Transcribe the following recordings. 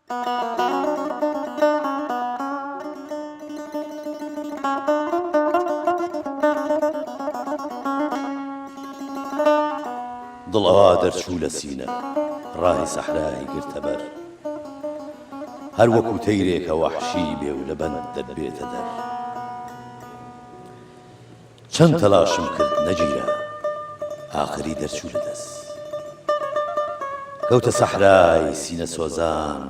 دڵەوا دەرچوو لە سینە ڕاهی سەحرای گرتەبەر هەر وەکو تەیرێکە وەحشی بێ و لە بەند دەبێتە دەر چەند تەلاشم کرد نەگیرە ئاخری دەرچوو لە دەست کەوتە سەحرای سینە سۆزان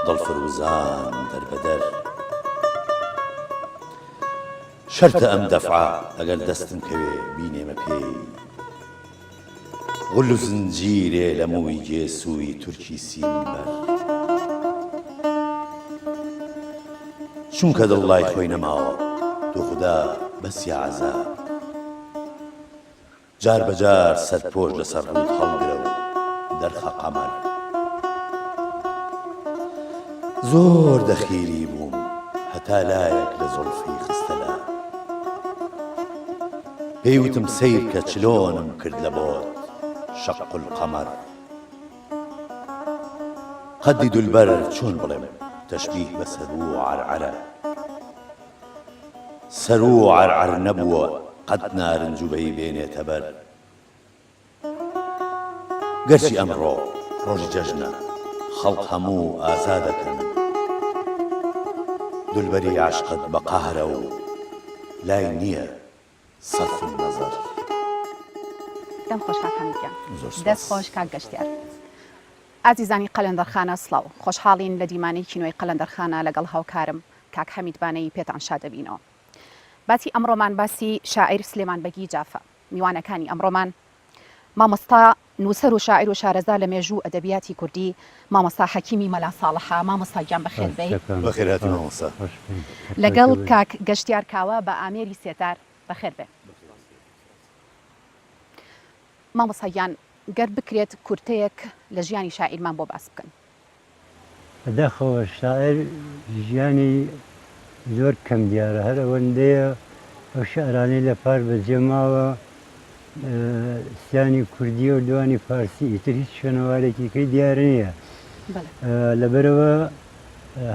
دڵفروزان دەربەدەر شەرتە ئەم دەفعە ئەگەر دەستم کەوێ بینێمە پێی غل و زنجیرێ لە مووی گێسووی تورکی سیمبەر چونکە دڵڵای خۆی نەماوە دوو خوددا بەسی عەزاب جار بەجار سەرپۆش لەسەر ڕوود هەڵگرە و دەرخە قەمەر زۆر دەخیری بووم هەتا لایەک لە زوڵفی خستە لە پێیوتم سیر کە چلۆنم کرد لە بۆت شق القمر قەدی دولبەر چۆن بڵێم تەشبیه بە سەر و عەرعەرە سەر و عەرعەر نەبووە قەد نارنجوبەی بێنێتە بەر گەرچی ئەمڕۆ ڕۆژی جەژنە خەڵق هەموو ئازادەکەن دولبەری عاشقت بە قەهرە و لای نییە سەرف النەزەر دەم خۆش کاکەمیگیان دەست خۆش کاک گەشتیار ئازیزانی قەلەندەرخانە سڵاو خۆشحاڵین لە دیمانەی کینۆی قەلەندەرخانە لەگەڵ هاوکارم کاک حەمیدبانەی پێتان شاد دەبینەوە باسی ئەمڕۆمان باسی شاعیر سلێمان بەگی جافە میوانەکانی ئەمڕۆمان مامۆستا نووسەر و شاعیر و شارەزا لە مێژوو ئەدەبیاتی کوردی مامۆستا حەکیمی مەلا ساڵحە مامۆستا گیان بەخێر بێ بەخێراتی مامۆستا لەگەڵ کاک گەشتیار کاوە بە ئامێری سێتار بەخێر بێ مامۆستاگیان گەر بکرێت کورتەیەک لە ژیانی شاعیرمان بۆ باس بکەن بەداخەوە شاعیر ژیانی زۆر کەم دیارە هەر ئەوەندەیە ئەو شعرانەی لە پار بەجێماوە سیانی کوردی و دوانی فارسی ئیتر هیچ شوێنەوارێکیکەی دیارە نییە لەبەرەوە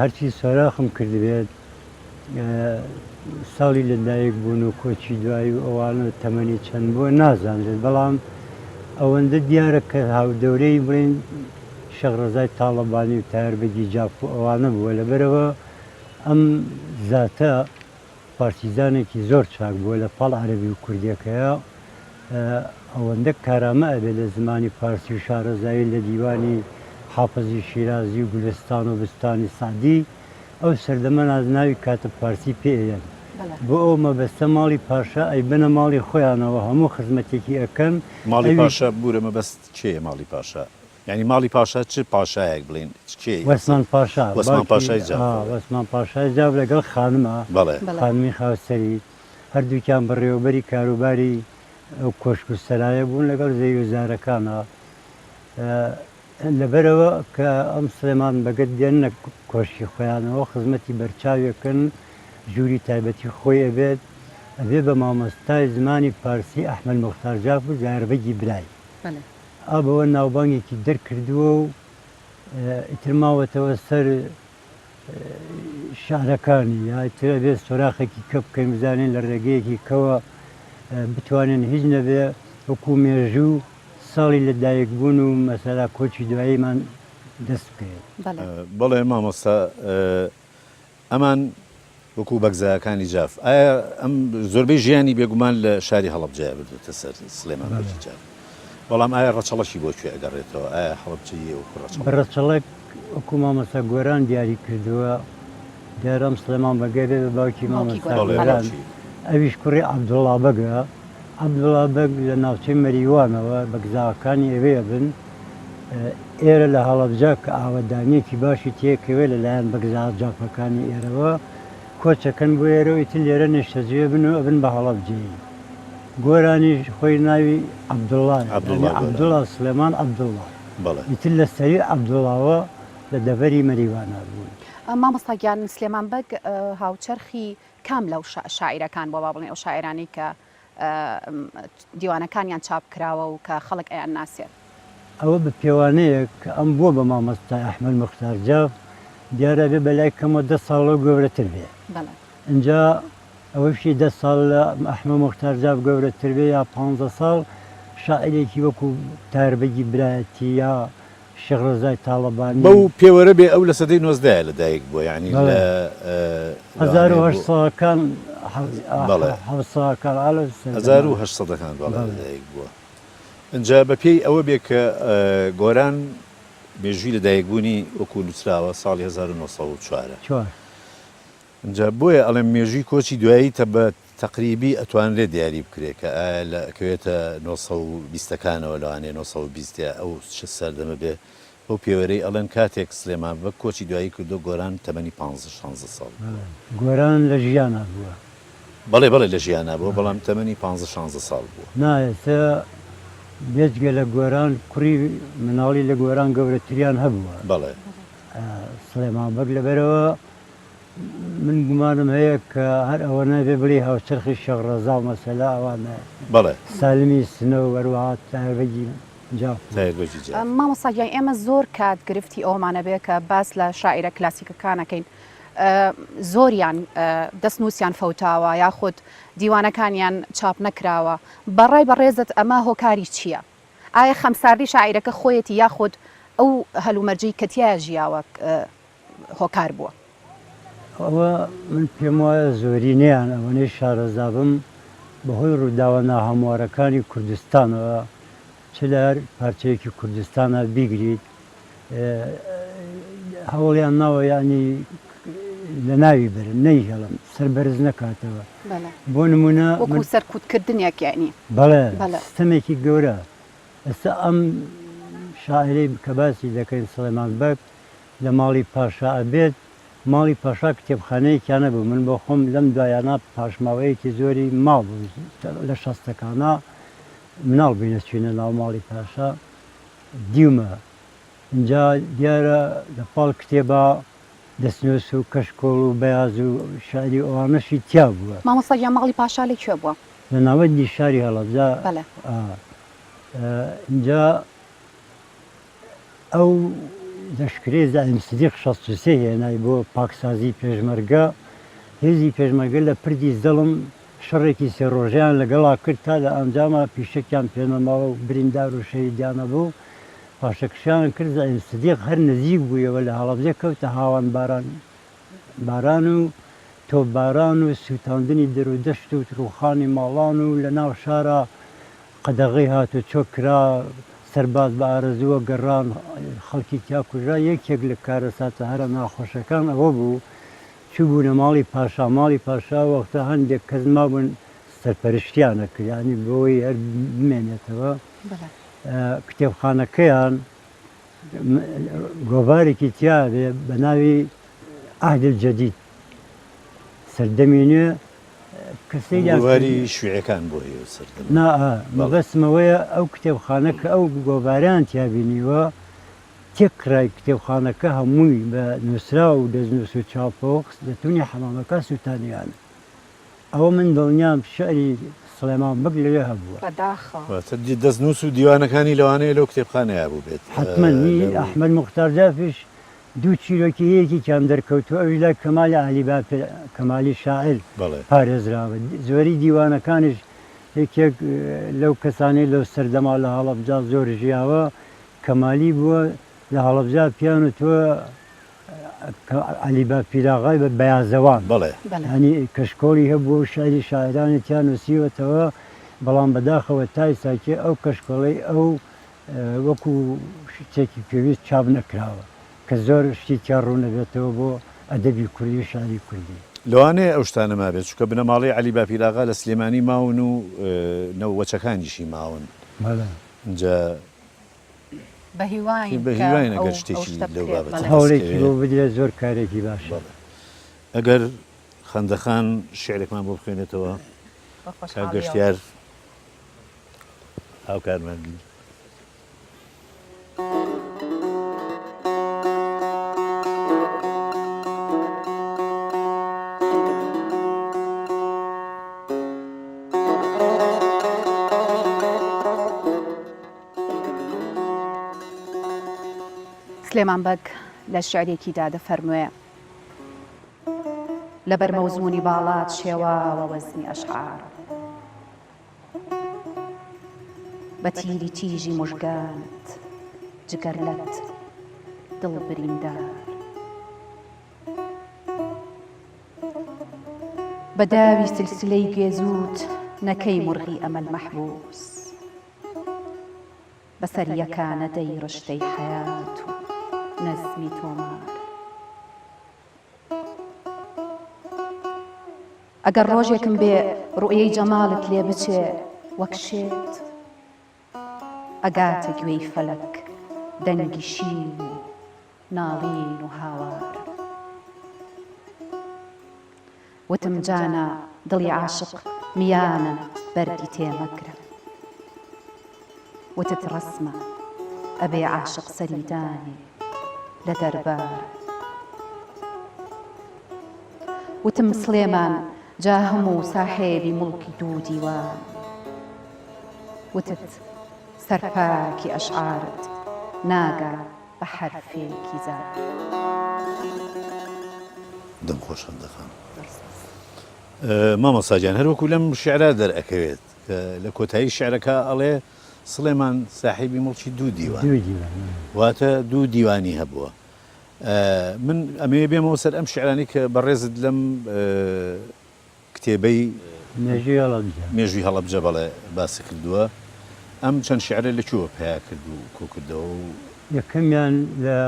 هەرچی سۆراخم کردبێت ساڵی لەدایک بوون و کۆچی دوایی و ئەوانە تەمەنی چەند بووە نازانرێت بەڵام ئەوەندە دیارە کە هاودەورەی بڵێن شەڕەزای تاڵەبانی و تایاربەگی جاف و ئەوانە بووە لەبەرەوە ئەم زاتە پارتیزانێکی زۆر چاک بووە لە پاڵ عەرەبی و کوردیەکەیە ئەوەندە کارامە ئەبێ لە زمانی فارسی و شارەزایی لە دیوانی حافزی شیرازی و گولستان و بستانی سعدی ئەو سەردەمە نازناوی کاتە پارسی پێیان بۆ ئەو مەبەستە ماڵی پاشا ئەی بنە ماڵی خۆیانەوە هەموو خزمەتێکی ئەەکەن ماڵی پاشا بورە مەبەست کێیە ماڵی پاشا یعنی ماڵی پاشا چ پاشایەک بڵین وەسمان پاشا وەسمان پاشای جاو وەسمان پاشای جاو لەگەڵ خانمە خانمی خاوسەری هەردووکیان بەڕێوەبەری کاروباری ئەو کۆشک و سەرایە بوون لەگەڵ زەوی وەزارەکانە لەبەرەوە کە ئەم سلێمان بەگەت دێنە کۆشکی خۆیانەوە خزمەتی بەرچاویەکەن ژووری تایبەتی خۆی ئەبێت ئەبێ بە مامۆستای زمانی پارسی ئەحمەد موختار جاف و زاربەگی برای ئابەوە ناوبانگێکی دەرکردووە و ئیتر ماوەتەوە سەر شارەکانی یاتر ئەبێت سۆراخێکی کە بکەین بزانین لە ڕێگەیەکی کەوە بتوانین هیچ نەبێ وەکو مێژوو ساڵی لەدایک بوون و مەسەلا کۆچی دواییمان دەست بکەین بەڵێ مامۆستا ئەمان وەکو بەگزایەکانی جاف ئایا ئەم زۆربەی ژیانی بێگومان لە شاری هەڵەبجە بردوتە سەر سلێمان بەگی جاف بەڵام ئایا ڕەچەڵەشی بۆکوێ ئەگەڕێتەوە ئایا هەڵەبجەیە وەکو ڕەچەڵێک وەکو مامۆستا گۆران دیاری کردووە دیارەم سلێمان بەگەر بێ باوکی مامۆستا گۆران ئەویش کوڕی عەبدوڵڵا بەگە عەبدوڵڵا بەگ لە ناوچەی مەریوانەوە بەگزاوەکانی ئەوەیە بن ئێرە لە هەڵەبجە کە ئاوەدانیەکی باشی تێکەوێ لەلایەن بەگزاو جافەکانی ئێرەوە کۆچەکەن بۆ ئێرەوە ئیتر لێرە نێشتەجێ بن و ئەبن بە هەڵەبجەی گۆرانیش خۆی ناوی عەبدوڵڵا سلێمان عەبدوڵڵا ئیتر لە سەری عەبدوڵڵاوە لە دەڤەری مەریوانە بوون مامۆستاگیان سلێمان بەگ هاوچەرخی کام لەو شاعیرەکان بۆ با بڵێن ئەو شاعیرانی کە دیوانەکانیان چاپ کراوە و کە خەڵک ئەیان ناسێت ئەوە بە پێوانەیە کە ئەم بووە بە مامۆستای ئەحمەد موختار جاف دیارە بێ بەلایکەمە 10 ساڵەوە گەورەتر بێ بەڵێ اینجا ئەوەشی 10 ساڵ لە ئەحمە مختارجاب گەورەتر بێ یا 15 ساڵ شاعرێکی وەکو تاربەگی برایەتی یا شێخ ڕەزای تاڵەبانی بەو پێوەرە بێ ئەو لە سەدەی 19 لەدایک بووە یعنی بەڵێ. لە 1970کان بەڵێ. 1800ەکان بەڵێ لەدایک بووە اینجا بە پێی ئەوە بێ کە گۆران مێژووی لەدایکبوونی وەکو نووسراوە ساڵی 1940 اینجا بۆیە ئەڵێم مێژووی کۆچی دوایی تە بە تەقریبی ئەتوانرێت دیاری بکرێت کە ئایا لەکەوێتە 1920ەکانەوە لەوانێ 1920 ئەو سەردەمە بێ ئەو پێوەرەی ئەڵێن کاتێک سلێمان بە کۆچی دوایی کردو گۆران تەمەنی 15 ساڵ گۆران لە ژیانە بووە بەڵێ بەڵێ لە ژیانە بووە بەڵام تەمەنی 15 ساڵ بووە نایەتە بێجگە لە گۆران کوڕی مناڵی لە گۆران گەورەتریان هەبووە بەڵێ سلێمان بەگ لەبەرەوە من گومانم هەیە کە هەر ئەوە نەبێ بڵێ هاوچەرخی شێخ ڕەزا مەسەلا ئەوانە بەڵێ سالمی سنەوە وەروەها تایبەتی جاف تایبەتی جا مامۆستاگیان ئێمە زۆر کات گرفتی ئەومانە بێ کە باس لە شاعرە کلاسیکەکانەکەین زۆریان دەستنووسیان فەوتاوە یاخود دیوانەکانیان چاپ نەکراوە بەڕای بەڕێزت ئەمە هۆکاری چییە؟ ئایا خەمساردی شاعیرەکە خۆیەتی یاخود ئەو هەلومەرجەی کەتیایە ژیاوە هۆکار بووە؟ ئەوە من پێم وایە زۆرینەیان ئەوەنەی شارەزابم بەهۆی ڕووداوە ناهەموارەکانی کوردستانەوە چ لە هەر پارچەیەکی کوردستانە بیگریت هەوڵیان ناوە ینی لە ناوی برن نەیهێڵم سەربەرز نەکاتەوە بۆ نمونە وەکو سەرکوتکردنێک یعنی بەڵێ سیستەمێکی گەورە ئێستا ئەم شاعرەی کە باسی دەکەین سڵێمان بەگ لە ماڵی پاشا ئەبێت ماڵی پاشا کتێبخانەیەکیانە بوو من بۆ خۆم لەم دوایانە پاشماوەیەکی زۆری ماڵ بوو لە شەستەکانە مناڵ بووینە چوینە ناو ماڵی پاشا دیومە اینجا دیارە لە پاڵ کتێبە دەستنووس و کەشکۆڵ و بەیاز و شاری ئەوانەشی تیا بووە مامۆستاگیان ماڵی پاشا لەکوێ بووە؟ لە ناوەندی شاری هەڵەبجا اینجا ئەو دەشکرێ زعیم سیدیق 63 هێنای بۆ پاکسازی پێشمەرگە هێزی پێشمەرگە لە پردی زەڵم شەڕێکی سێ ڕۆژیان لەگەڵا کرد تا لە ئەنجامە پیشەکیان پێنەماوە و بریندار و شەیدیانە بوو پاشەکشیان کرد زعیم سیدیق هەر نزیک بوویەوە لە هەڵەبجە کەوتە هاوان باران و تۆپباران و سووتاندنی دەرودەشت و تروخانی ماڵان و لە ناو شارە قەدەغی هاتو چۆکرا سەرباز بە ئارەزووە گەڕان خەڵکی تیا کوژرا یەکێک لە کارەساتە هەرە ناخۆشەکان ئەوە بوو چوو بوونە ماڵی پاشا وەختە هەندێک کەس مابوون سەرپەرشتیانە کرد ینی بۆی هەر بمێنێتەوە کتێبخانەکەیان گۆڤارێکی تیا بێ بە ناوی ئاهدل جەدید سەردەمی نوێ کەسەیواری شوێعەکان بۆ سەردەم مەبەستمەوەیە ئەو کتێبخانە کە ئەو گۆڤاریان تیابینیوە تێکڕای کتێبخانەکە هەمووی بە نووسرا و دەستنووس و چاپۆکس دەتونی حەمامەکە سووتانیان ئەوە من دڵنیام شعری سڵێمان بەگ لەوێ هەبووە دەستنووس و دیوانەکانی لەوانەیە لەو کتێبخانەیە بوو بێت حتمەنی ئەحمەد مختارجافیش 2 چیرۆکی کام دەرکەوتووە ئەوی لای کەمالی عەلیبا کەمالی شاعر پارێزراوە زۆری دیوانەکانیش یەکێک لەو کەسانی لەو سەردەما لە هەڵەبجا زۆر ژیاوە کەمالی بووە لە هەڵەبجا پیان و تۆ عەلیبا پیراغای بە بەیازەوان ینی کەشکۆڵی هەبووە و شعری شاعرانی تیان نووسیوەتەوە بەڵام بەداخەوە تای ساکێ ئەو کەشکۆڵەی ئەو وەکو شتێکی پێویست چاپ نەکراوە کە زۆر شتی تیا ڕوونەبێتەوە بۆ ئەدەبی کوردی و شاری کوردی لەوانەیە ئەو شتانە مابێت چکە بنەماڵی عەلیبا پیراغا لە سلێمانی ماون و نەوەچەکانیشی ماون اینجا بەهیوای ئەگەر شتێکی لەو بابەت هەوڵێکی بۆ بدرێت زۆر کارێکی باشە ئەگەر خەندەخان شعرێکمان بۆ بخوێنێتەوە گەشتیار هاوکارمەندی سلێمان بەگ لە شعرێکیدا دەفەرموێ لەبەر مەوزمونی باڵات شێواوە وەزنی ئەشعار بە تیری تیژی موژگانت جگەرلەت دڵ بریندار بە داوی سلسلەی گێزوت نەکەی مرغی ئەمەل مەحبوس بەسەر یەکانە دەی ڕشتەی حەیات و نەزمی تۆمار ئەگەر ڕۆژێکم بێ ڕوئەی جەمالت لێ بچێ وەک شێت ئەگاتە گوێی فەلەک دەنگی شین و ناڵین و هاوار وتم جانە دڵی عاشق میانە بەردی تێمەگرە وتت ڕسمە ئەبێ عاشق سەریدانی لە دەربار وتم سلێمان جا هەموو ساحێبی مڵکی دوو دیوان وتت سەرپاکی ئەشعارت ناگا بە حەرفێکی زار دەم خۆشم دەخەم مامۆستا گیان هەروەکو لەم شیعرا دەرئەکەوێت لە کۆتایی شیعرەکە ئەڵێ سڵێمان ساحیبی مڵکی دوو دیوان واتە دوو دیوانی هەبووە من ئەمێ بێمەوە سەر ئەم شیعرانی کە بەڕێزت لەم کتێبەی مێژووی هەڵەبجە بەڵێ باسی کردووە ئەم چەند شیعرە لەکوێوە پیا کرد و کۆکردەوە و یەکەمیان لە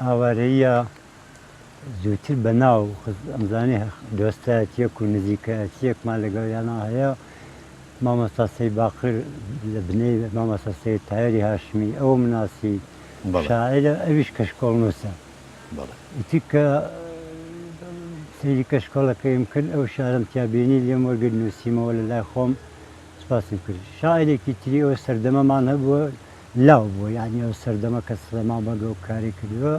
ئاوارەیە زووتر بەناو ئەمزانێ دۆستایەتیەک و نزیکایەتیەکمان لەگەڵیانە هەیە مامۆستا سەید باقر لە بنەی مامۆستا سەید تایری هاشمی ئەوە مناسی شاعرە ئەویش کەشکۆڵ نووسە ئیتی کە سەیری کەشکۆڵەکەیم کرد ئەو شارم تیابینی لێم وەرگرت نووسیمەوە لە لای خۆم سپاسم کرد شاعرێکی تری ئەوە سەردەمەمان هەبووە لاو بووە یعنی ئەو سەردەمە کە سلێمان بەگە و کاری کردووە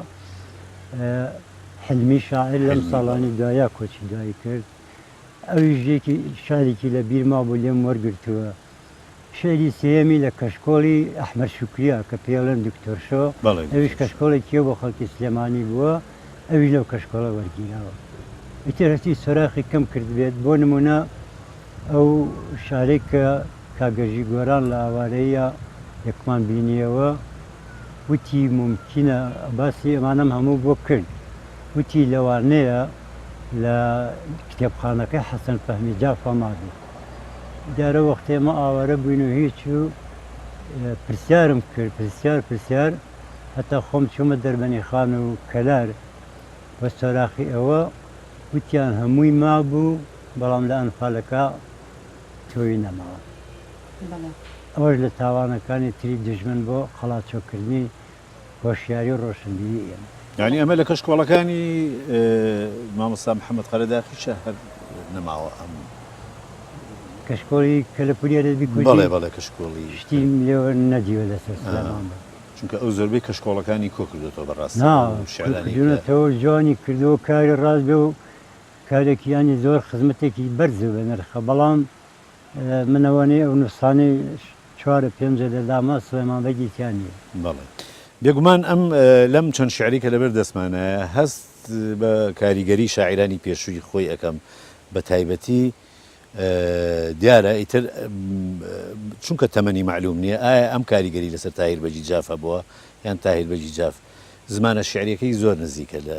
حلمی شاعر لەم ساڵانی دوایە کۆچی دوایی کرد ئەوی ژێکی شارێکی لە بیرما بوو لێم وەرگرتووە شعری سێمی لە کەشکۆڵی ئەحمەد شوکریە کە پێڵێن دکتۆر شۆ ئەویش کەشکۆڵێکیە بۆ خەڵکی سلێمانی بووە ئەوی لەو کەشکۆڵە وەرگیراوە ئیترەتی سۆراخی کەم کرد بێت بۆ نمونە ئەو شارێک کە کاگەژی گۆران لە ئاوارەیە یەکمان بینیەوە وتی ممکنە باسی ئەمانەم هەموو بۆ کرد وتی لەوانەیە لە کتێبخانەکەی حەسەن فەهمی جافەمادی دیارە وەختێ ئێمە ئاوارە بووین و هیچ و پرسیارم کرد پرسیار هەتا خۆم چوومە دەربەنی خان و کەلار بە سۆراخی ئەوە وتیان هەمووی مابوو بەڵام لە ئەنفالەکە تۆی نەماوە ئەوەش لە تاوانەکانی تری دژمن بۆ خەڵاتچۆکردنی هۆشیاری و ڕۆشنبیری ئێمە یعنی ئەمە لە کەشکۆڵەکانی مامۆستا محەممەد قەرەداخیشە هەر نەماوە ئەم کەشکۆڵی کە لە پوریا دەبی بەڵێ بەڵێ کەشکۆڵی شتی لێوە نەدیوە لەسەر سلێمان بە چونکە ئەو زۆربەی کەشکۆڵەکانی کۆ کردوێتەوە بەڕاست شعرانیونەتەوە جوانی کردەوە کاری ڕاست بێ و کارێکیانی زۆر خزمەتێکی بەرزە بە نرخە بەڵام منەوەنەی ئەو نووسانی 4-5 لەداما سلێمان بەگیتیانە بەڵێ بێگومان ئەم لەم چەند شعری کە لەبەر دەستمانایە هەست بە کاریگەری شاعرانی پێشووی خۆی ئەەکەم بە تایبەتی دیارە ئیتر چونکە تەمەنی معلوم نییە ئایا ئەم کاریگەری لەسەر تاهیر بەجی جافە بووە یان تاهیر بەجی جاف زمانە شعریەکەی زۆر نزیکە لە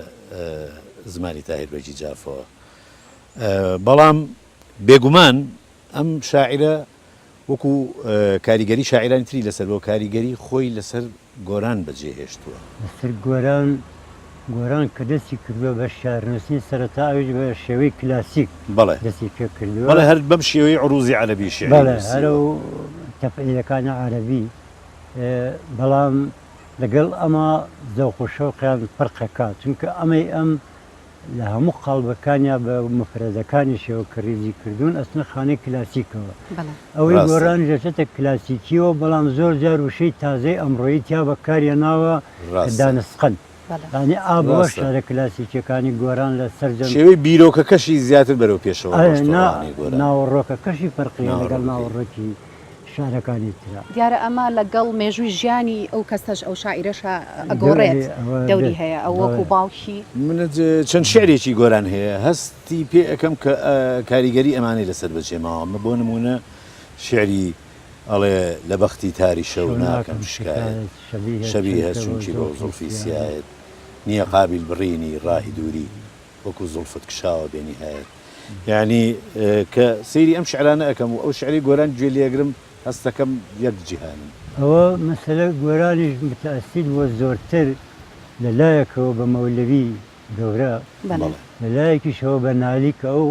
زمانی تاهیر بەجی جافەوە بەڵام بێگومان ئەم شاعرە وەکو کاریگەری شاعرانی تری لەسەر بۆ کاریگەری خۆی لەسەر گۆران بەجێهێشتووە لەسەر گۆران کە دەستی کردووە بە شارنووسین سەرەتا ئەوش بە شێوەی کلاسیک بەڵێ دەستی پێ کردووە بەڵێ هەر بەم شێوەی عروزی عەرەبی شێعر بەڵێ هەرە و تەفعیلەکانی عەرەبی بەڵام لەگەڵ ئەمە زەوق و شەوقیان فەرقەکە چونکە ئەمەی ئەم لە هەموو قاڵبەکانیا بە مفرەدەکانی شێوەکەڕیزی کردوون ئەسنە خانەی کلاسیکەوە ئەوەی گۆران ژەچێتە کلاسیکیەوە بەڵام زۆر جار وشەی تازەی ئەمڕۆیی تیا بەکاریە ناوە دانسقند ینی ئابەوە شارە کلاسیکیەکانی گۆران لە سەرجەم شێوەی بیرۆکەکەشی زیاتر بەرەو پێشەوە ناوەڕۆکەکەشی فەرقیە لەگەڵ ناوەڕۆکی شعرەکانی ترا دیارە ئەمە لەگەڵ مێژووی ژیانی ئەو کەسەش ئەو شاعیرەشە ئەگۆڕێت دەوری هەیە ئەو وەکو باوکی من چەند شعرێکی گۆران هەیە هەستی پێ ئەەکەم کە کاریگەری ئەمانەی لەسەر بچێمەوە بۆ نمونە شعری ئەڵێ لە بەختی تاری شەو ناکەم شکایەت شەبیه چونکی بۆ زوڵفی سیایەت نییە قابل بڕینی ڕاهی دووری وەکو زوڵفت کشاوە بێنیهایەت یعنی کە سەیری ئەم شعرانە ئەەکەم و ئەو شعری گۆران گوێ لێگرم هەستەکەم یەک جیهانم ئەوە مەسەلە گۆرانیش متەئەسید بۆ زۆرتر لەلایەکەوە بە مەولەوی گەورە لەلایەکیشەوە بە نالیکە ئەو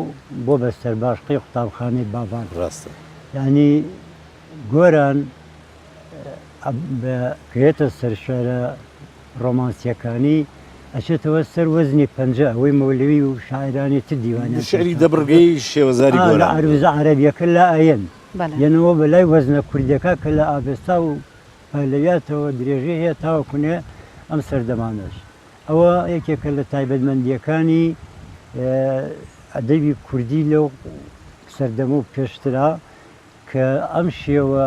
بۆ بە سەرباشقی قوتابخانەی باوان ڕاستە یعنی گۆران بکرێتە سەر شعرە ڕۆمانسیەکانی ئەچێتەوە سەر وەزنی پەنجە ئەوەی مەولەوی و شاعرانی تر دیوانی شعری دەبڕگەی شێوەزاری گۆران عروزە عەرەبیەکە لە ئاەن یەنەوە بەلای وەزنە کوردەکە کە لە ئابێستا و پەلەویاتەوە درێژەی هەیە تاوەکوونێ ئەم سەردەمانەش ئەوە یەکێکە لە تایبەتمەندیەکانی ئەدەبی کوردی لەو سەردەمە و پێشترا کە ئەم شێوە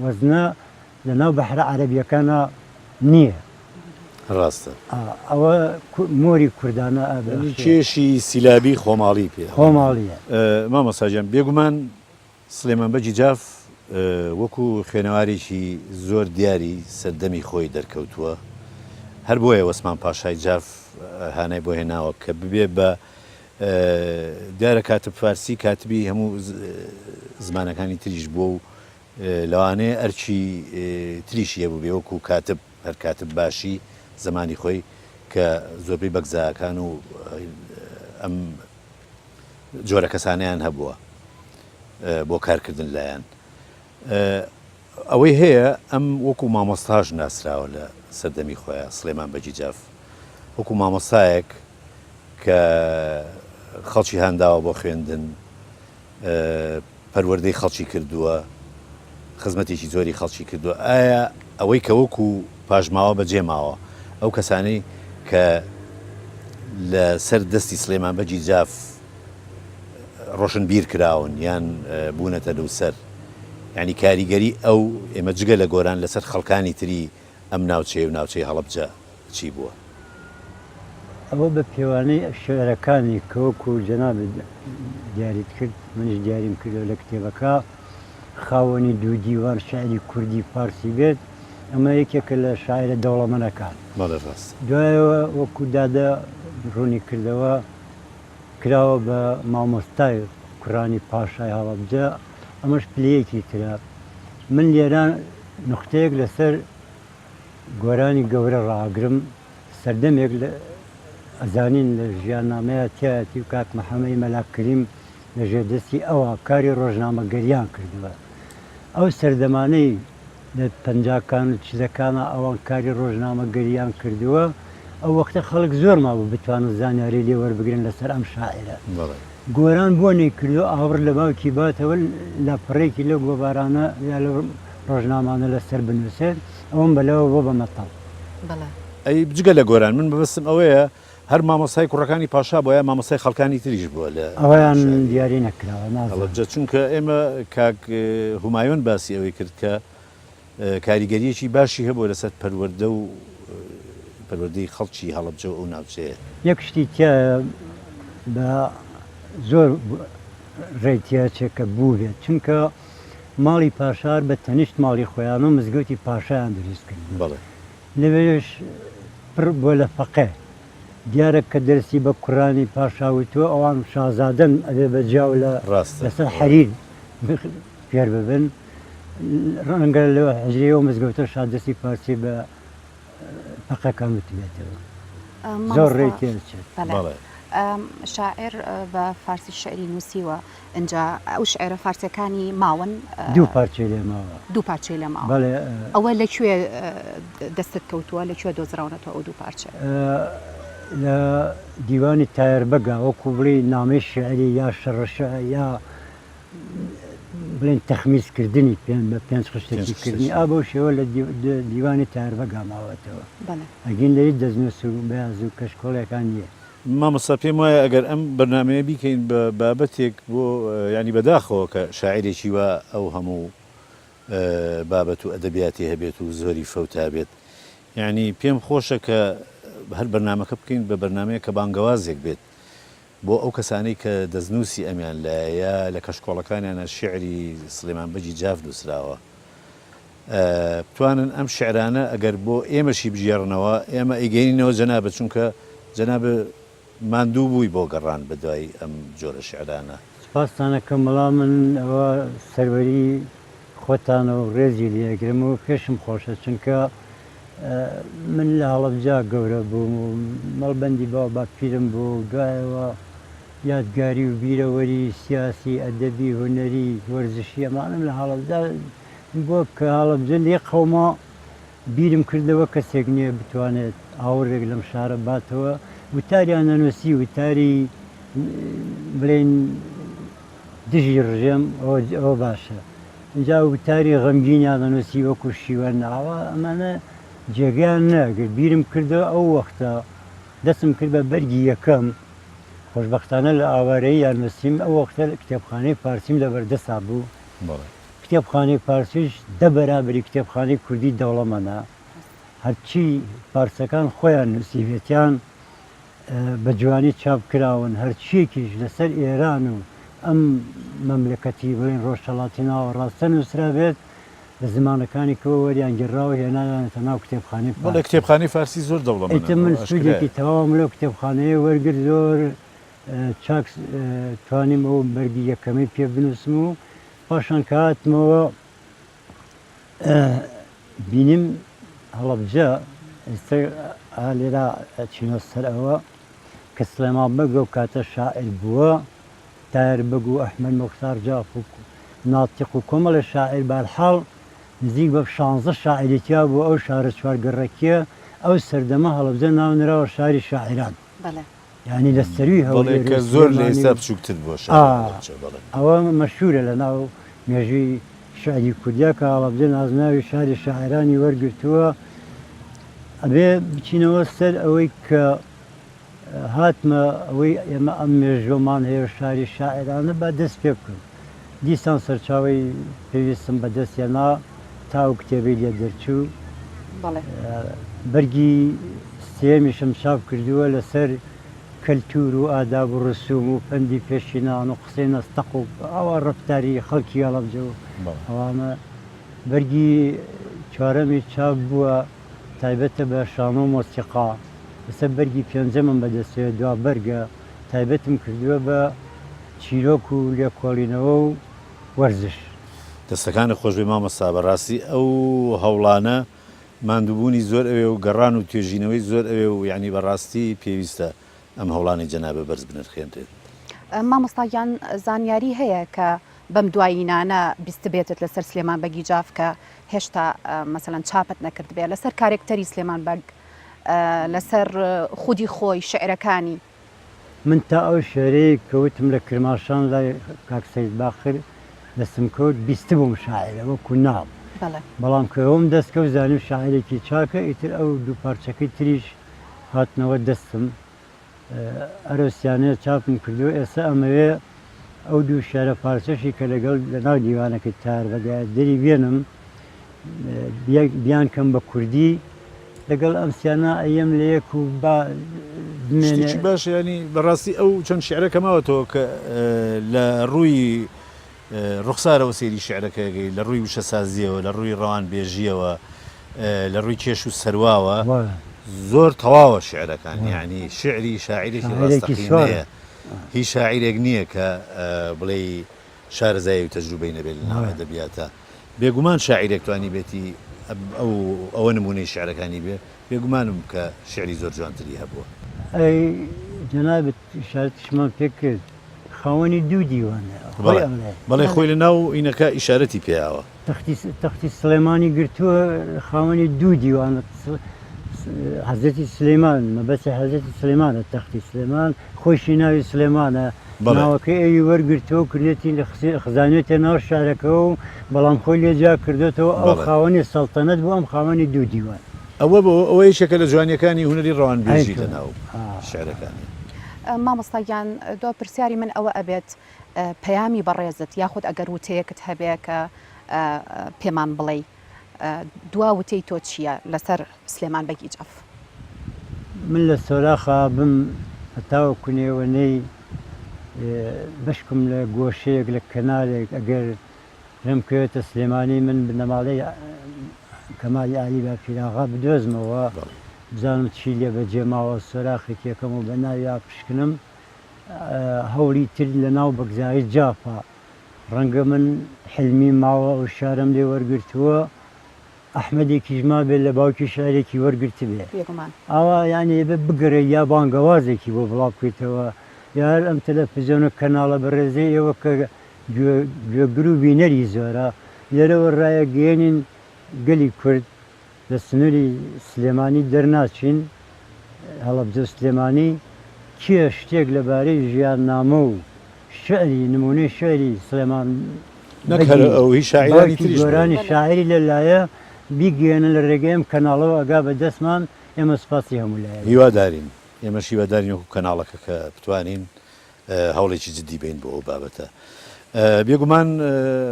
وەزنە لەناو بەحرە عەرەبیەکانە نییە ڕاستە ئەوە مۆری کوردانە کێشی سیلابی خۆماڵی پێ خۆماڵیە مامەساجان بێگومان سلێمان بەجی جاف وەکو خوێنەوارێکی زۆر دیاری سەردەمی خۆی دەرکەوتووە هەر بۆیە وەسمان پاشای جاف هانای بۆ هێناوە کە ببێ بە دیارە کاتب فارسی کاتبی هەموو زمانەکانی تریش بووە و لەوانەیە ئەرچی تریشی هەبوو بێ وەکو کاتب هەر کاتب باشی زمانی خۆی کە زۆربەی بەگزاکان و ئەم جۆرە کەسانیان هەبووە بۆ کارکردن لایەن ئەوەی هەیە ئەم وەکو مامۆستاژ ناسراوە لە سەردەمی خۆیان سلێمان بەجی جاف وەکو مامۆستایەک کە خەڵکی هەنداوە بۆ خوێندن پەروەردەی خەڵکی کردووە خزمەتێکی زۆری خەڵکی کردووە ئایا ئەوەی کە وەکو پاژماوە بەجێماوە ئەو کەسانەی کە لە سەر دەستی سلێمان بەجی جاف ڕۆشن بیر کراون یان بوونەتە لەوسەر ینی کاریگەری ئەو ئێمە جگە لە گۆران لەسەر خەڵکانی تری ئەم ناوچەی و ناوچەی هەڵەبجە چی بووە ئەوە بە پێوانەی شێعرەکانی کەوەکو جەناب دیاریت کرد منیش دیاریم کردو لە کتێبەکە خاوەنی دوو دیوان شاعری کوردی فارسی بێت ئەمە یەکێکە لە شاعرە دەوڵەمەندەکان دوایەوە وەکو دادە ڕوونی کردەوە کراوە بە مامۆستای کوڕانی پاشای هەڵەبجە ئەمەش پلەیەکی ترە من لێران نقطەیەک لەسەر گۆرانی گەورە ڕاگرم سەردەمێک لە ئەزانین لە ژیاننامەیە تایەتی و کاک محەممەی مەلاکریم لە ژێردەستی ئەوە کاری ڕۆژنامەگەریان کردووە ئەو سەردەمانەی لە پەنجاکان و چیزەکانە ئەوان کاری ڕۆژنامەگەریان کردووە ئەو وەختە خەڵک زۆر مابوو بتوانن زانیاری لێ وەربگرن لەسەر ئەم شاعرە گۆران بۆ نەیکردو ئاور لە باوکی باتەوە لە پڕێکی لەو گۆبارانە یا لە ڕۆژنامانە لەسەر بنووسێت ئەوم بەلەوە بۆ بە مەتەڵ ئەی بجگە لە گۆران من ببستم ئەوەیە هەر مامۆسای کوڕەکانی پاشا بۆیە مامۆسای خەڵکانی تریش بووە لە ئەویان دیاری نەکراوە چونکە ئێمە کاک هومایۆن باسی ئەوەی کرد کە کاریگەریەکی باشی هەبوو لەسەر پەروەردە و پەروەردەی خەڵکی هەڵەبجە و ئەو ناوچەیە یەک شتی تیا بە زۆر ڕێتیاچێکە بوو بێت چونکە ماڵی پاشار بە تەنیشت ماڵی خۆیان و مزگەوتی پاشایان دروست کرد لەوێش پڕ بۆ لە فەقێ دیارە کە دەرسی بە کوڕانی پاشاوتوە ئەوان شازادەن ئەبێ بە جیاو لە لەسەر حەریر پێر ببن ڕەنگە لەوە حەجرەوە مزگەوتە شادەستی پارسی بە فەقەکان وتبێتەوە زۆر ڕێتیاچێت شاعر بە فارسی شعری نووسیوە اینجا ئەو شعرە فارسیەکانی ماون دوو پارچەی لێ ماوە دوو پارچەی لە ماوە ئەوە لەکوێ دەستت کەوتووە لەکوێ دۆزراونەتەوە ئەو دوو پارچە لە دیوانی تایربەگا وەکو بڵێ نامەی شعری یا شەڕەشە یا بڵێن تەخمیزکردنی بە پێنج خشتێکی کردنی ئابە شێوە لە دیوانی تایربەگا ماوەتەوە ئەگەن لەی دەستنووس و بەیاز و کەشکۆڵەکان نییە مامۆستا پێم وایە ئەگەر ئەم بەرنمەیە بیکەین بە بابەتێک بۆ ینی بەداخەوە کە شاعیرێکی وە ئەو هەموو بابەت و ئەدەبیاتی هەبێت و زۆری فەوتا بێت یعنی پێم خۆشە کە هەر بەرنمەکە بکەین بە بەرنمەیە کە بانگەوازێک بێت بۆ ئەو کەسانەی کە دەستنووسی ئەمیان لایە لە کەشکۆڵەکانیانە شعری سلێمان بەجی جاف نووسراوە بتوانن ئەم شعرانە ئەگەر بۆ ئێمەشی بژێڕنەوە ئێمە ئەیگەینەوە جەنابە چونکە جەنابە ماندوو بووی بۆ گەڕان بە دوای ئەم جۆرە شعرانە سپاسانەکەم بەڵام من ئەوە سەروەری خۆتانە و ڕێزی لێگرم و پێشم خۆشە چونکە من لە هەڵەبجا گەورە بووم و مەڵبەندی باو باپیرم بوو دوایەوە یادگاری و بیرەوەری سیاسی ئەدەبی هونەری وەرزشی ئەمانم لە هەڵەبجا بۆ کە هەڵەبجە لێ قەوما بیرم کردەوە کەسێک نییە بتوانێت ئاوڕێک لەم شارە باتەوە وتاریان نەنووسی وتاری بڵێن دژی ڕژێم ئەوە باشە اینجا وتاری غەمگینیان نەنووسی وەکو شیوە ناوە ئەمانە جێگیان نەگەر بیرم کردەوە ئەو وەختە دەستم کرد بە بەرگی یەکەم خۆشبەختانە لە ئاوارەی یانوسیم ئەو وەختە کتێبخانەی فارسیم لەبەردەسا بوو کتێبخانەی فارسیش دە بەرابری کتێبخانەی کوردی دەوڵەمەنا هەرچی فارسەکان خۆیان نووسیوێتیان بە جوانی چاپ کراون هەرچیەکیش لەسەر ئێران و ئەم مەملەکەتی بڵێن ڕۆژهەڵاتی ناوە ڕاستە نووسرا بێت لە زمانەکانی کەەوە وەریان گەڕاوە هێنانێتە ناو کتێبخانەی بەڵێ کتێبخانەی فارسی زۆر دەوڵەمەندە من سوودێکی تەواوم لەو کتێبخانەیە وەرگرت زۆر چاک توانیم ئەو بەرگی یەکەمەی پێ بنووسم و پاشان کە هاتمەوە بینیم هەڵەبجە ئێستا لێرا چینۆ سەر ئەوە کە سلێمان بەگە و کاتە شاعر بووە تار بەگ و ئەحمەد مختار جاف و ناتیق و کۆمەڵە شاعر بەرحاڵ نزیک بە 16 شاعرێتیا بوو ئەو شارە چوارگەڕەکیە ئەو سەردەمە هەڵەبجە ناونراوە شاری شاعران یعنی لە سەروی هەوڵێکە زۆر لە ئێستا بچووکتر بووە ئەوە مەشهورە لە ناو مێژووی شعری کوردیا کە هەڵەبجە نازناوی شاری شاعرانی وەرگرتووە ئەبێ بچینەوە سەر ئەوەی کە هاتمە ئەوەی ئێمە ئەم مێژۆمان هەیە شاری شاعرانە بە دەست پێ بکەم دیسان سەرچاوی پێویستم بە دەستیانا تاو کتێبی لێ دەرچوو بەرگی سێمیشم چاپ کردووە لەسەر کەلتور و ئاداب و ڕسوم و پەندی پێشینان و قسەی نەستەق و ئەوە ڕەفتاری خەڵکی هەڵەبجە و ئەوانە بەرگی چوارەمی چاپ بووە تایبەتە بە شانۆ مۆسیقا لەسەر بەرگی پێنجەمم بەدەستێت دوا بەرگە تایبەتم کردووە بە چیرۆک و لێکۆڵینەوە و وەرزش دەستەکانە خۆشبێ مامەستا بەڕاستی ئەو هەوڵانە ماندووبوونی زۆر ئەوێ و گەڕان و توێژینەوەی زۆر ئەوێ و یعنی بەڕاستی پێویستە ئەم هەوڵانی جەنابە بەرز بنرخێنرێت مامۆستایان زانیاری هەیە کە بەم دوایینانە بیست بێتت لەسەر سلێمان بەگی جاف کە هێشتا مەسەڵەن چاپت نەکرد بێ لەسەر کارێکتەری سلێمان بەگ لەسەر خودی خۆی شعرەکانی من تا ئەو شعرەیە کەوتم لە کرماشان لای کاک سەید باخر دەستم کەوت بیست بووم شاعرە وەکو ناو بەڵام کە ئەوم دەستکەوت زانیم شاعرێکی چاکە ئیتر ئەو دوو پارچەکەی تریش هاتنەوە دەستم ئەرۆسیانەیە چاپم کردو ئێستا ئەمەوێ ئەو دوو شارە پارچەشی کە لەگەڵ لەناو دیوانەکە تار بەگای دەری بێنم بیان کەم بە کوردی لەگەڵ ئەمسیانە ئەیەم لە یەک و شتێکی باش ینی بەڕاستی ئەو چەند شعرەکەماوەتەوە کە لە ڕووی ڕوخسارەوە سێری شعرەکەگەی لە ڕووی وشەسازیەوە لە ڕووی ڕەوان بێژیەوە لە ڕووی کێش و سەرواوە زۆر تەواوە شعرەکان یعنی شعری شاعیرێکی ڕاستەقینەیە هیچ شاعیرێک نییە کە بڵێ شارەزایی و تەجروبەی نەبێت لە ناو ئەدەبیاتە بێگومان شاعیرێک توانی بێتی ئەوە نمونەی شعرەکانی بێ بێگومانم کە شعری زۆر جوانتری هەبووە ئەی جەنابەت ئیشارەتیشمان پێ کرد خاوەنی دوو دیوانە بەڵێ خۆی لە ناو ئینەکە ئیشارەتی پێیاوە تەختی سلێمانی گرتووە خاوەنی دوو دیوانە حەزەتی سلێمان مەبەستی حەزەتی سلێمانە تەختی سلێمان خۆشی ناوی سلێمانە ناوەکەی ئەوی وەرگرتەوە کردێتی لە خزانێتە ناو شارەکەەوە و بەڵام خۆی لێجا کردێتەوە ئەو خاوەنی سەڵتەنەت بوو ئەم خاوەنی دوو دیوان ئەوە بۆ ئەوەی شەکە لە جوانیەکانی هونەری ڕەوانبێژی لە ناو شعرەکانی مامۆستاگیان دۆ پرسیاری من ئەوە ئەبێت پەیامی بەڕێزت یاخود ئەگەر وتەیەکت هەبێ کە پێمان بڵێ دوا وتەی تۆ چییە لەسەر سلێمان بەگیجاف؟ من لە سۆراخە بم هەتاوەکو نێوەنەی بشکم لە گۆشەیەک لە کەنارێک ئەگەر ژەم کوێتە سلێمانی من بنەماڵەی کەمالی عالی باپیراغا بدۆزمەوە بزانم چی لێ بەجێماوە سۆراخێک یەکەم و بە ناویا پشکنم هەوڵی تر لە ناو بەگزایی جافە ڕەنگە من حلمی ماوە و شارم لێ وەرگرتووە ئەحمەدێکی ژما بێت لە باوکی شارێکی وەرگرت بێ ئاوا یانی بگەڕێ یا بانگەوازێکی بۆ بڵاو بکەیتەوە یار ئەم تەلەڤیزیۆنە کەناڵە بەڕێزەی ئێوە کە گوێگر و بینەری زۆرە لێرەوە ڕایە گەێنین گەلی کورد لە سنووری سلێمانی دەرناچین هەڵەبجە سلێمانی کێ شتێک لەبارەی ژیان نامە و شعری نمونەی شعری سلێمان ئەوهی شاعیرانی تریش گۆرانی شاعری لەلایە بیگەێنە لە ڕێگەیم کەناڵەوە ئەگا بە دەستمان ئێمە سپاسی هەموو لایە هیوادارین ئێمەش هیوادارین وەکو کەناڵەکە کە بتوانین هەوڵێکی جدی بین بۆ ئەو بابەتە بێگومان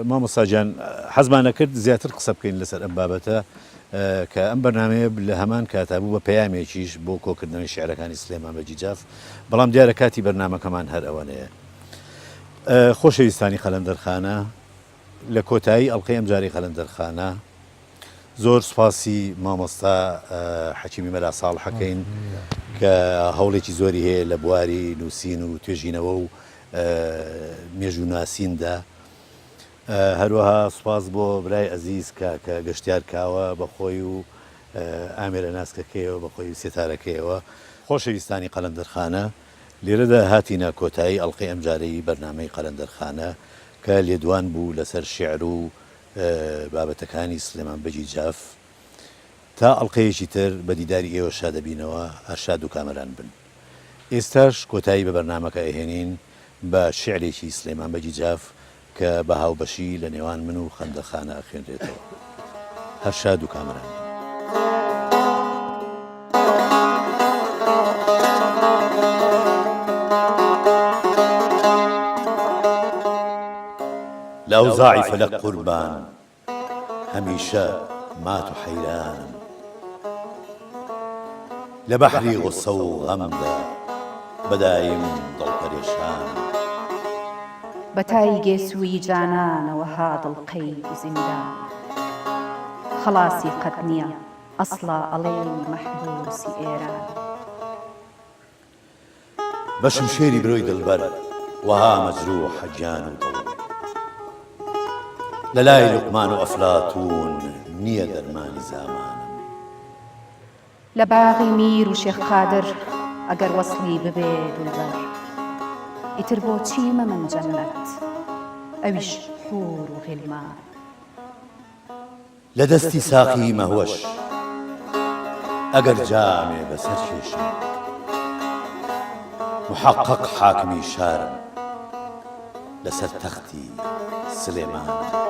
مامۆستاجان حەزمان نەکرد زیاتر قسە بکەین لەسەر ئەم بابەتە کە ئەم بەرنامەیە لە هەمان کاتابوو بە پەیامێکیش بۆ کۆکردنەوەی شیعرەکانی سلێمان بەجیجاف بەڵام دیارە کاتی بەرنامەکەمان هەر ئەوەنەیە خۆشەویستانی قەلەندەرخانە لە کۆتایی ئەڵقەی ئەم جارەی قەلەندەرخانە زۆر سوپاسی مامۆستا حەکیمی مەلا ساڵحەکەین کە هەوڵێکی زۆری هەیە لە بواری نووسین و توێژینەوە و مێژووناسیندا هەروەها سوپاس بۆ برای ئەزیز کە گەشتیار کاوە بەخۆی و ئامێرە ناسکەکەیەوە بەخۆی و سێتارەکەیەوە خۆشەویستانی قەلەندەرخانە لێرەدا هاتینە کۆتایی ئەڵقەی ئەم جارەی بەرنامەی قەلەندەرخانە کە لێدوان بوو لەسەر شێعر و بابەتەکانی سلێمان بەجیجاف تا ئەڵقەیەکی تر بە دیداری ئێوە شادەبینەوە هەرشاد و کامەران بن ئێستاش کۆتایی بە بەرنامەکە ئەهێنین بە شعرێکی سلێمان بەجیجاف کە بە هاوبەشی لە نێوان من و خەندەخانە ئەخوێنرێتەوە هەرشاد و کامەران لأوزاعي فلك قربان هميشة مات حيران لبحري غصة وغمدة بدايم ضل پريشان بەتایگێ سووی جانانەوە هادڵقەی زیندان خلاصی قەت نییە ئەسڵا ئەڵێی مەحبوسی ئێران بەشم شێری برۆی دڵبەر وها مەجروح حەجیان و دڵ لەلای لوقمان و ئەفلاتون نییە دەرمانی زامانم لە باغی میر و شێخ قادر ئەگەر وەسلی ببێ دڵبەر ئیتر بۆچی مەمن جەنەت ئەویش حور و غیلمان لە دەستی ساقی مەهوەش ئەگەر جامێ بەسەر کێشم محقق حاکمی شارم لەسەر تەختی سلێمان